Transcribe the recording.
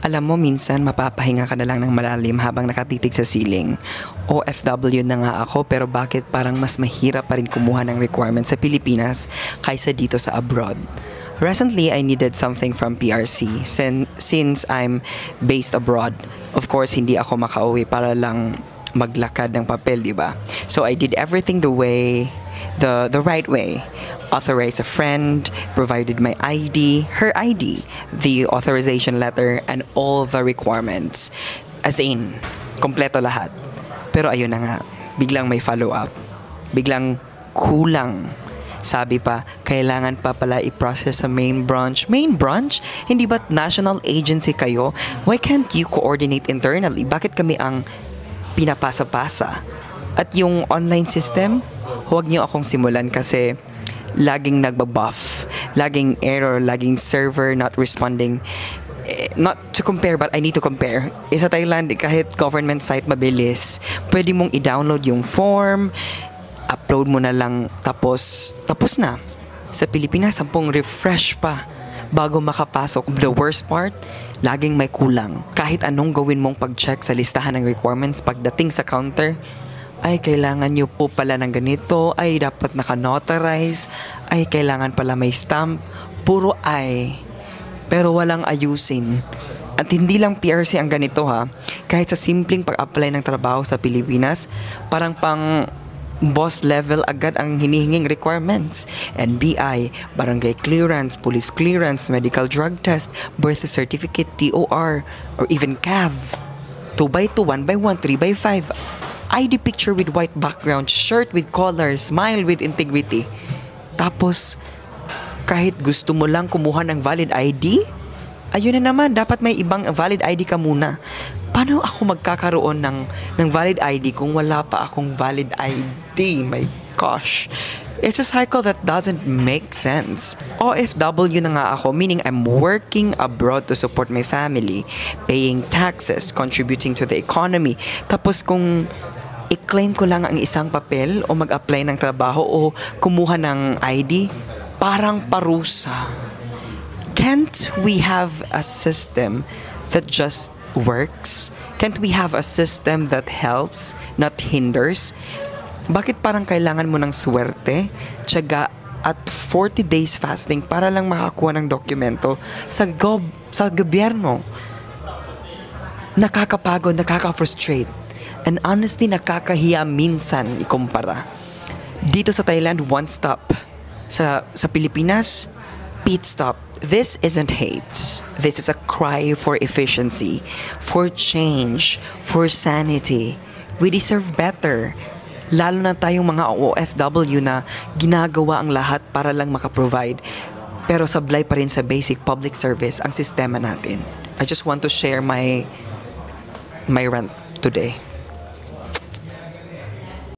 Alam mo, minsan mapapahinga ka na lang ng malalim habang nakatitig sa ceiling. OFW na nga ako, pero bakit parang mas mahirap pa rin kumuha ng requirements sa Pilipinas kaysa dito sa abroad? Recently, I needed something from PRC since I'm based abroad. Of course, hindi ako makauwi para lang maglakad ng papel, di ba? So I did everything the right way. Authorized a friend, provided my ID, her ID, the authorization letter, and all the requirements. As in, kompleto lahat. Pero ayun na nga, biglang may follow-up. Biglang kulang. Sabi pa, kailangan pa pala i-process sa main branch. Main branch? Hindi ba't national agency kayo? Why can't you coordinate internally? Bakit kami ang pinapasa-pasa? At yung online system, huwag niyo akong simulan kasi laging nagbabuff, laging error, laging server not responding. Not to compare, but I need to compare. Sa Thailand, kahit government site mabilis, pwede mong i-download yung form, upload mo na lang, tapos na. Sa Pilipinas, 10 refresh pa bago makapasok. The worst part, laging may kulang. Kahit anong gawin mong pag-check sa listahan ng requirements, pagdating sa counter, ay kailangan nyo po pala ng ganito, ay dapat naka-notarize, ay kailangan pala may stamp, puro ay. Pero walang ayusin. At hindi lang PRC ang ganito ha, kahit sa simpleng pag-apply ng trabaho sa Pilipinas, parang pang boss level agad ang hinihinging requirements. NBI, barangay clearance, police clearance, medical drug test, birth certificate, TOR, or even CAV. 2x2, 1x1, 3x5. ID picture with white background, shirt with collar, smile with integrity. Tapos, kahit gusto mo lang kumuha ng valid ID, ayun na naman, dapat may ibang valid ID ka muna. Paano ako magkakaroon ng valid ID kung wala pa akong valid ID? My gosh. It's a cycle that doesn't make sense. OFW na nga ako, meaning I'm working abroad to support my family, paying taxes, contributing to the economy. Tapos kung i-claim ko lang ang isang papel o mag-apply ng trabaho o kumuha ng ID, parang parusa. Can't we have a system that just works? Can't we have a system that helps, not hinders? Bakit parang kailangan mo ng swerte, tiyaga at 40 days fasting para lang makakuha ng dokumento sa gobyerno? Nakakapagod, nakaka-frustrate. And honestly, nakakahiya minsan ikumpara. Dito sa Thailand, one stop. Sa Pilipinas, pit stop. This isn't hate. This is a cry for efficiency, for change, for sanity. We deserve better. Lalo na tayong mga OFW na ginagawa ang lahat para lang makaprovide. Pero sablay pa rin sa basic public service ang sistema natin. I just want to share my rant today.